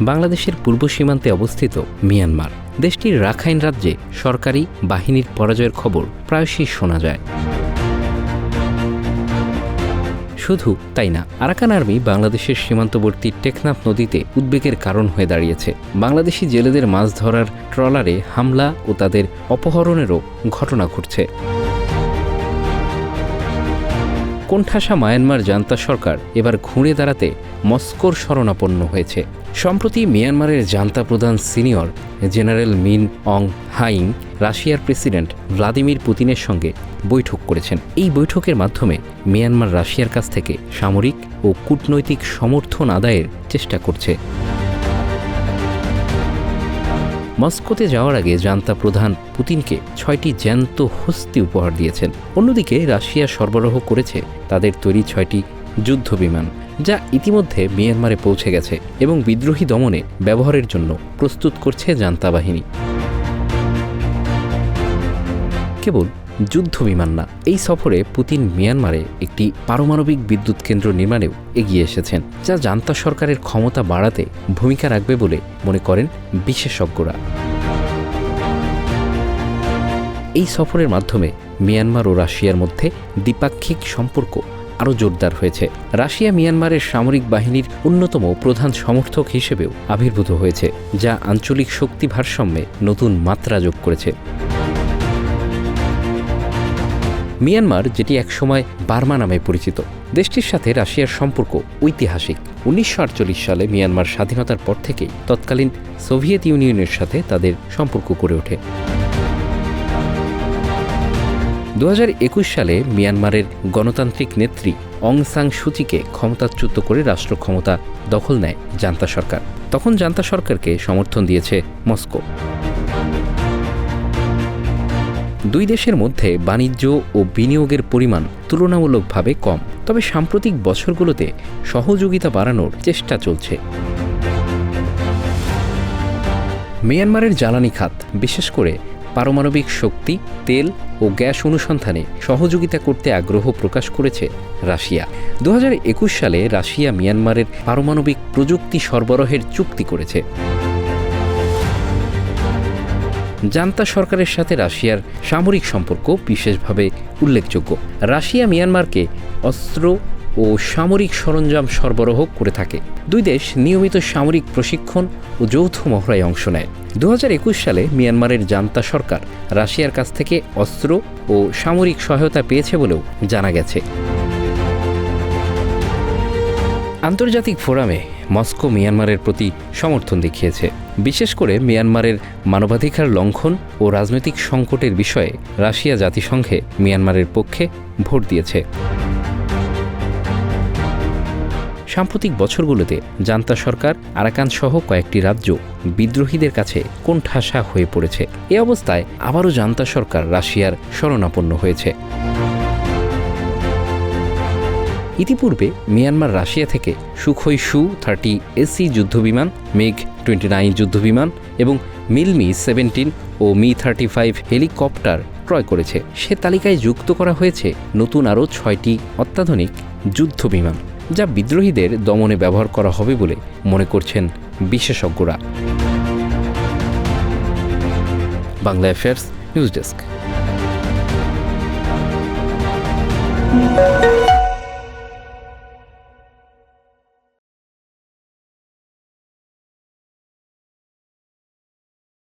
বাংলাদেশের পূর্ব সীমান্তে অবস্থিত মিয়ানমার। দেশটির রাখাইন রাজ্যে সরকারি বাহিনীর পরাজয়ের খবর প্রায়শই শোনা যায়। শুধু তাই না, আরাকান আর্মি বাংলাদেশের সীমান্তবর্তী টেকনাফ নদীতে উদ্বেগের কারণ হয়ে দাঁড়িয়েছে। বাংলাদেশি জেলেদের মাছ ধরার ট্রলারে হামলা ও তাদের অপহরণেরও ঘটনা ঘটছে। কোণঠাসা মায়ানমার জান্তা সরকার এবার ঘুরে দাঁড়াতে মস্কোর শরণাপন্ন হয়েছে। সম্প্রতি মিয়ানমারের জান্তা প্রধান সিনিয়র জেনারেল মিন অং হাইং রাশিয়ার প্রেসিডেন্ট ভ্লাদিমির পুতিনের সঙ্গে বৈঠক করেছেন। এই বৈঠকের মাধ্যমে মিয়ানমার রাশিয়ার কাছ থেকে সামরিক ও কূটনৈতিক সমর্থন আদায়ের চেষ্টা করছে। মস্কোতে যাওয়ার আগে জান্তা প্রধান পুতিনকে 6টি জ্যান্ত হস্তি উপহার দিয়েছেন। অন্যদিকে রাশিয়া সরবরাহ করেছে তাদের তৈরি 6টি যুদ্ধ বিমান, যা ইতিমধ্যে মিয়ানমারে পৌঁছে গেছে এবং বিদ্রোহী দমনে ব্যবহারের জন্য প্রস্তুত করছে জান্তা বাহিনী। কেবল যুদ্ধ বিমান না, এই সফরে পুতিন মিয়ানমারে একটি পারমাণবিক বিদ্যুৎ কেন্দ্র নির্মাণেও এগিয়ে এসেছেন, যা জান্তা সরকারের ক্ষমতা বাড়াতে ভূমিকা রাখবে বলে মনে করেন বিশেষজ্ঞরা। এই সফরের মাধ্যমে মিয়ানমার ও রাশিয়ার মধ্যে দ্বিপাক্ষিক সম্পর্ক আরও জোরদার হয়েছে। রাশিয়া মিয়ানমারের সামরিক বাহিনীর অন্যতম প্রধান সমর্থক হিসেবেও আবির্ভূত হয়েছে, যা আঞ্চলিক শক্তি ভারসাম্যে নতুন মাত্রা যোগ করেছে। মিয়ানমার, যেটি একসময় বার্মা নামে পরিচিত, দেশটির সাথে রাশিয়ার সম্পর্ক ঐতিহাসিক। 1948 সালে মিয়ানমার স্বাধীনতার পর থেকেই তৎকালীন সোভিয়েত ইউনিয়নের সাথে তাদের সম্পর্ক গড়ে ওঠে। 2021 সালে মিয়ানমারের গণতান্ত্রিক নেত্রী অং সান সুচিকে ক্ষমতাচ্যুত করে রাষ্ট্র ক্ষমতা দখল নেয় জান্তা সরকার। তখন জান্তা সরকারকে সমর্থন দিয়েছে মস্কো। দুই দেশের মধ্যে বাণিজ্য ও বিনিয়োগের পরিমাণ তুলনামূলকভাবে কম, তবে সাম্প্রতিক বছরগুলোতে সহযোগিতা বাড়ানোর চেষ্টা চলছে। মিয়ানমারের জ্বালানি খাত, বিশেষ করে পারমাণবিক শক্তি, তেল ও গ্যাস অনুসন্ধানে সহযোগিতা করতে আগ্রহ প্রকাশ করেছে রাশিয়া। 2021 সালে রাশিয়া মিয়ানমারের পারমাণবিক প্রযুক্তি সরবরাহের চুক্তি করেছে। জান্তা সরকারের সাথে রাশিয়ার সামরিক সম্পর্ক বিশেষভাবে উল্লেখযোগ্য। রাশিয়া মিয়ানমারকে অস্ত্র ও সামরিক সরঞ্জাম সরবরাহ করে থাকে। দুই দেশ নিয়মিত সামরিক প্রশিক্ষণ ও যৌথ মহড়ায় অংশ নেয়। 2021 সালে মিয়ানমারের জান্তা সরকার রাশিয়ার কাছ থেকে অস্ত্র ও সামরিক সহায়তা পেয়েছে বলেও জানা গেছে। আন্তর্জাতিক ফোরামে মস্কো মিয়ানমারের প্রতি সমর্থন দেখিয়েছে। বিশেষ করে মিয়ানমারের মানবাধিকার লঙ্ঘন ও রাজনৈতিক সংকটের বিষয়ে রাশিয়া জাতিসংঘে মিয়ানমারের পক্ষে ভোট দিয়েছে। সাম্প্রতিক বছরগুলোতে জান্তা সরকার আরাকান সহ কয়েকটি রাজ্য বিদ্রোহীদের কাছে কোণঠাসা হয়ে পড়েছে। এ অবস্থায় আবারও জান্তা সরকার রাশিয়ার শরণাপন্ন হয়েছে। ইতিপূর্বে মিয়ানমার রাশিয়া থেকে সুখোই Su-30AC যুদ্ধবিমান, MiG-29 যুদ্ধবিমান এবং মিলমি-17 ও Mi-35 হেলিকপ্টার ক্রয় করেছে। সে তালিকায় যুক্ত করা হয়েছে নতুন আরও 6টি অত্যাধুনিক যুদ্ধবিমান, যা বিদ্রোহীদের দমনে ব্যবহার করা হবে বলে মনে করছেন বিশেষজ্ঞরা। Bangla affairs news desk.